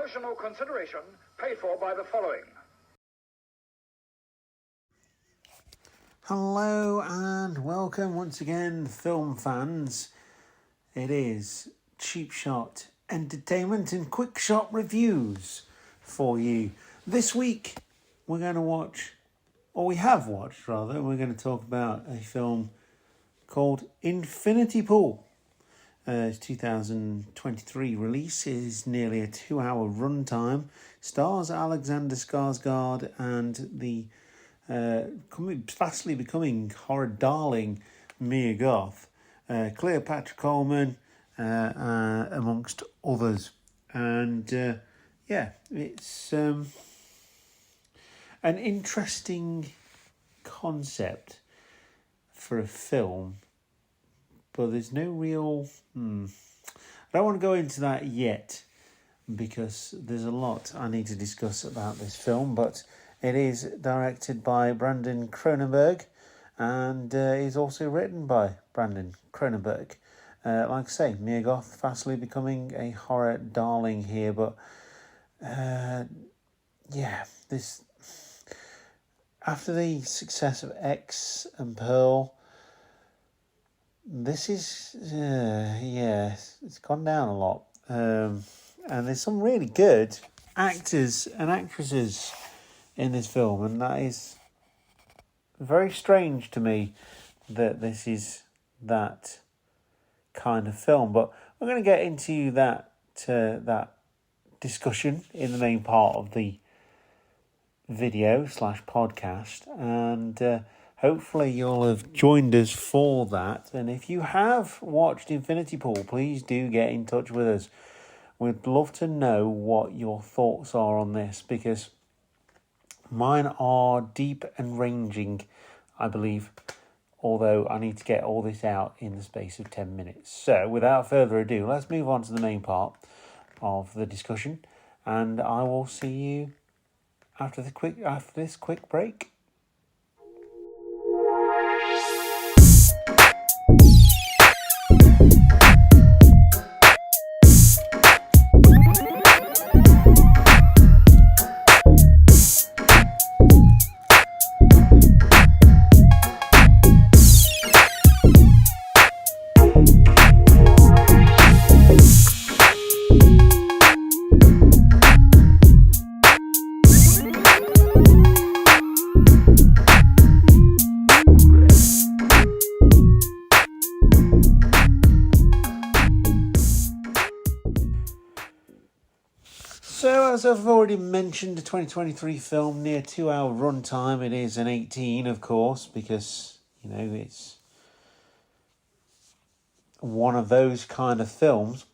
Promotional consideration paid for by the following. Hello and welcome once again, film fans. It is Cheap Shot Entertainment and Quick Shot Reviews for you. This week we're going to watch, or we have watched rather, we're going to talk about a film called Infinity Pool. It's 2023 release. It is nearly a 2-hour runtime. Stars Alexander Skarsgård and the fastly becoming horror darling Mia Goth, Cleopatra Coleman, amongst others. And it's an interesting concept for a film, but there's no real... I don't want to go into that yet because there's a lot I need to discuss about this film, but it is directed by Brandon Cronenberg and is also written by Brandon Cronenberg. Like I say, Mia Goth fastly becoming a horror darling here, but this... After the success of X and Pearl, this is, it's gone down a lot. And there's some really good actors and actresses in this film, and that is very strange to me that this is that kind of film. But we're going to get into that discussion in the main part of the video / podcast, and hopefully you'll have joined us for that. And if you have watched Infinity Pool, please do get in touch with us. We'd love to know what your thoughts are on this, because mine are deep and ranging, I believe, although I need to get all this out in the space of 10 minutes. So without further ado, let's move on to the main part of the discussion, and I will see you after this quick break. So, as I've already mentioned, a 2023 film, near 2-hour runtime. It is an 18, of course, because, it's one of those kind of films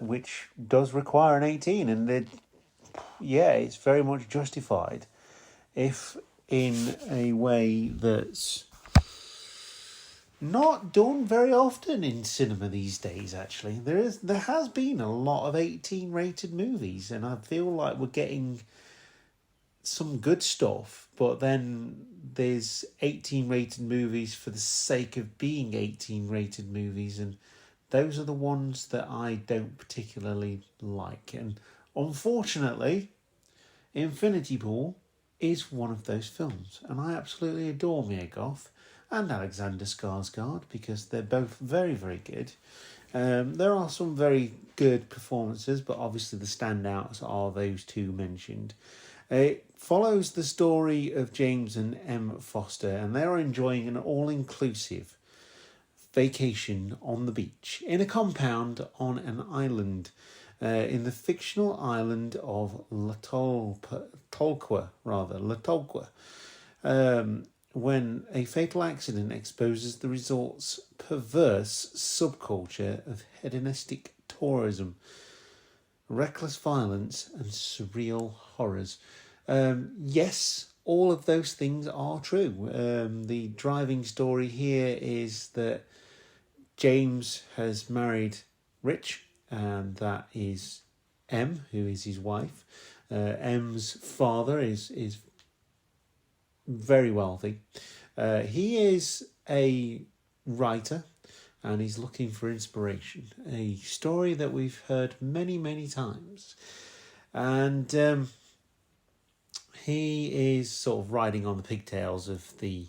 which does require an 18. And it's very much justified, if in a way that's not done very often in cinema these days. Actually, there has been a lot of 18 rated movies, and I feel like we're getting some good stuff, but then there's 18 rated movies for the sake of being 18 rated movies, and those are the ones that I don't particularly like. And unfortunately, Infinity Pool is one of those films, and I absolutely adore Mia Goth and Alexander Skarsgård, because they're both very, very good. There are some very good performances, but obviously the standouts are those two mentioned. It follows the story of James and Em Foster, and they are enjoying an all-inclusive vacation on the beach in a compound on an island, in the fictional island of Latolqua, when a fatal accident exposes the resort's perverse subculture of hedonistic tourism, reckless violence, and surreal horrors. Yes, all of those things are true. The driving story here is that James has married Rich, and that is Em, who is his wife. Em's father is very wealthy. He is a writer, and he's looking for inspiration. A story that we've heard many, many times. And he is sort of riding on the pigtails of the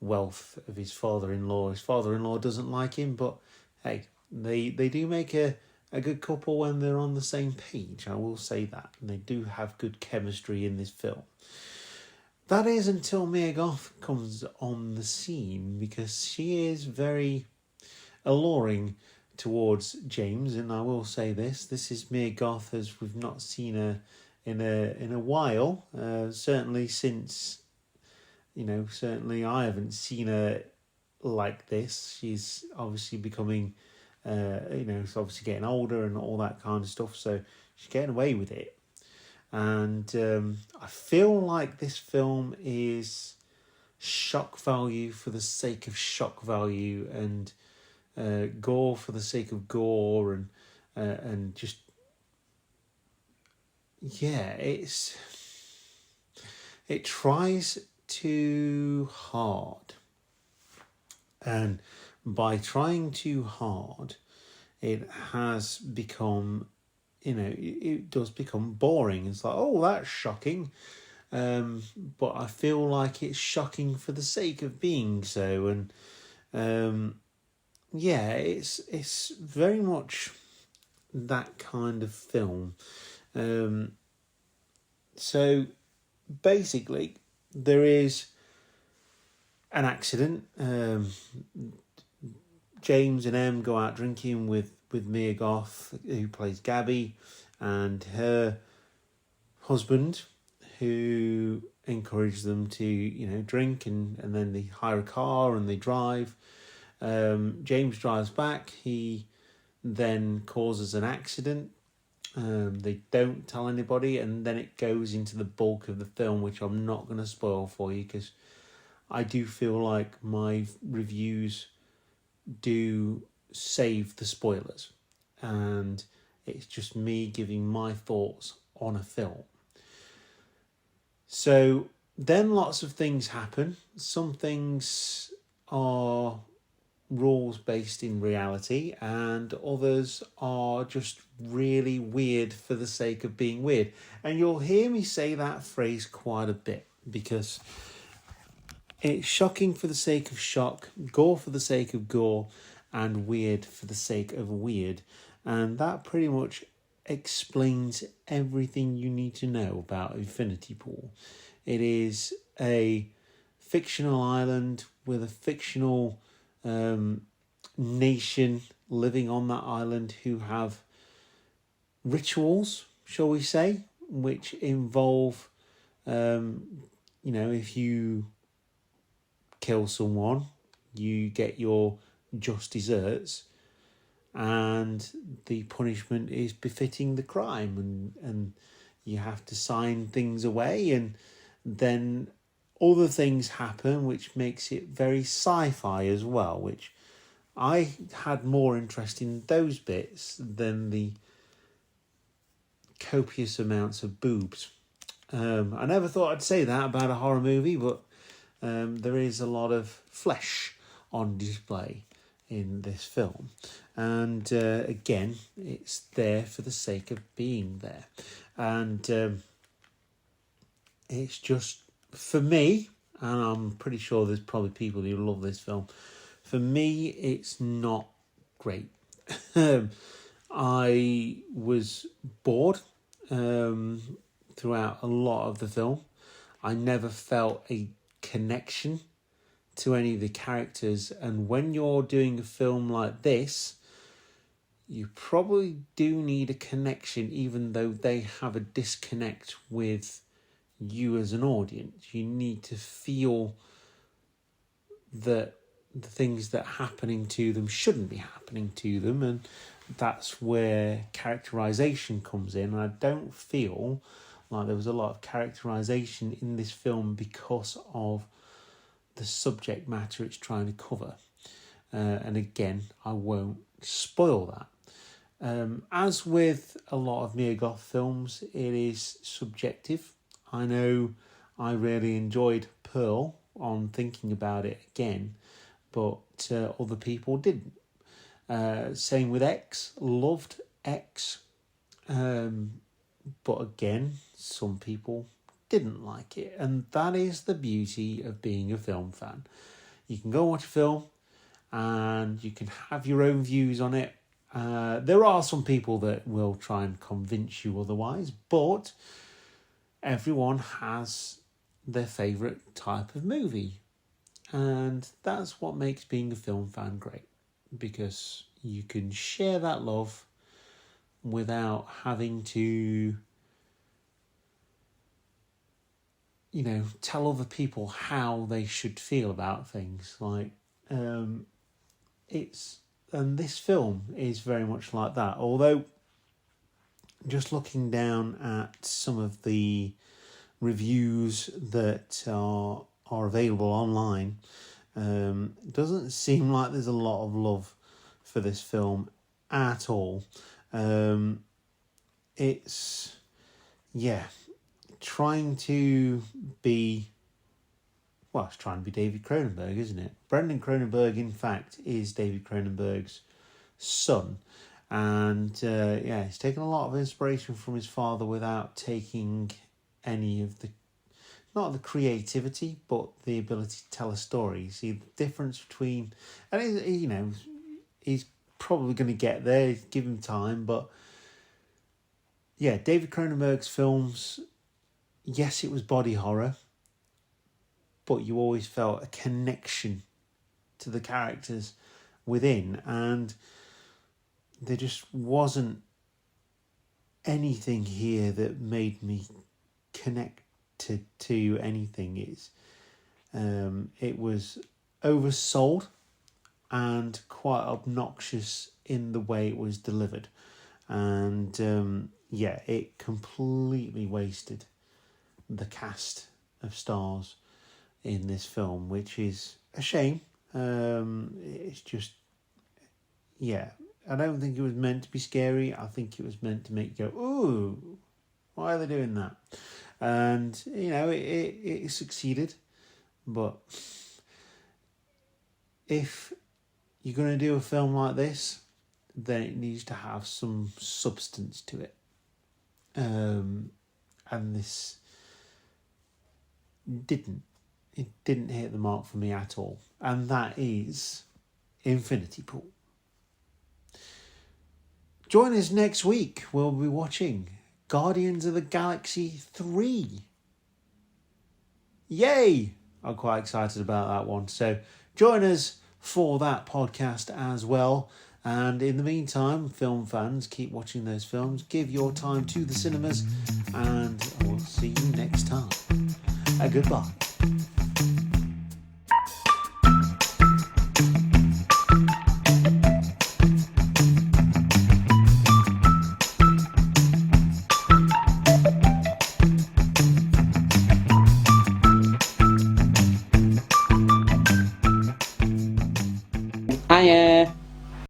wealth of his father-in-law. His father-in-law doesn't like him, but hey, they do make a good couple when they're on the same page, I will say that. And they do have good chemistry in this film. That is until Mia Goth comes on the scene, because she is very alluring towards James. And I will say this is Mia Goth as we've not seen her in a while, certainly since, certainly I haven't seen her like this. She's obviously becoming, she's obviously getting older and all that kind of stuff, so she's getting away with it. And I feel like this film is shock value for the sake of shock value, and gore for the sake of gore, and just, yeah, it tries too hard. And by trying too hard, it has become, it does become boring. It's like, oh, that's shocking. But I feel like it's shocking for the sake of being so. And yeah, it's very much that kind of film. So basically, there is an accident. James and Em go out drinking with Mia Goth, who plays Gabby, and her husband, who encourages them to, drink, and then they hire a car and they drive. James drives back. He then causes an accident. They don't tell anybody, and then it goes into the bulk of the film, which I'm not going to spoil for you, because I do feel like my reviews do save the spoilers, and it's just me giving my thoughts on a film. So then lots of things happen. Some things are rules based in reality, and others are just really weird for the sake of being weird. And you'll hear me say that phrase quite a bit, because it's shocking for the sake of shock, gore for the sake of gore, and weird for the sake of weird. And that pretty much explains everything you need to know about Infinity Pool. It is a fictional island with a fictional nation living on that island who have rituals, shall we say, which involve, if you kill someone, you get your just desserts, and the punishment is befitting the crime, and you have to sign things away, and then other things happen which makes it very sci-fi as well, which I had more interest in those bits than the copious amounts of boobs. I never thought I'd say that about a horror movie, but there is a lot of flesh on display in this film. And again, it's there for the sake of being there. And it's just, for me, and I'm pretty sure there's probably people who love this film, for me, it's not great. I was bored throughout a lot of the film. I never felt a connection to any of the characters, and when you're doing a film like this, you probably do need a connection, even though they have a disconnect with you as an audience. You need to feel that the things that are happening to them shouldn't be happening to them, and that's where characterization comes in. And I don't feel like there was a lot of characterization in this film because of the subject matter it's trying to cover. And again, I won't spoil that. As with a lot of Mia Goth films, it is subjective. I know I really enjoyed Pearl on thinking about it again, but other people didn't. Same with X. Loved X. But again, some people didn't like it. And that is the beauty of being a film fan. You can go watch a film and you can have your own views on it. There are some people that will try and convince you otherwise, but everyone has their favourite type of movie. And that's what makes being a film fan great, because you can share that love without having to, tell other people how they should feel about things. And this film is very much like that. Although, just looking down at some of the reviews that are available online, doesn't seem like there's a lot of love for this film at all. It's trying to be, it's trying to be David Cronenberg, isn't it? Brendan Cronenberg, in fact, is David Cronenberg's son. And he's taken a lot of inspiration from his father without taking any of the, not the creativity, but the ability to tell a story. See the difference between, and he's probably going to get there, give him time, but David Cronenberg's films, yes, it was body horror, but you always felt a connection to the characters within, and there just wasn't anything here that made me connect to anything. It was oversold and quite obnoxious in the way it was delivered, and it completely wasted the cast of stars in this film, which is a shame. It's just, I don't think it was meant to be scary. I think it was meant to make you go, ooh, why are they doing that? And, it succeeded. But if you're going to do a film like this, then it needs to have some substance to it. And this didn't. It didn't hit the mark for me at all. And that is Infinity Pool. Join us next week. We'll be watching Guardians of the Galaxy 3. Yay! I'm quite excited about that one. So join us for that podcast as well. And in the meantime, film fans, keep watching those films. Give your time to the cinemas. And we'll see you next time. Goodbye. Hiya.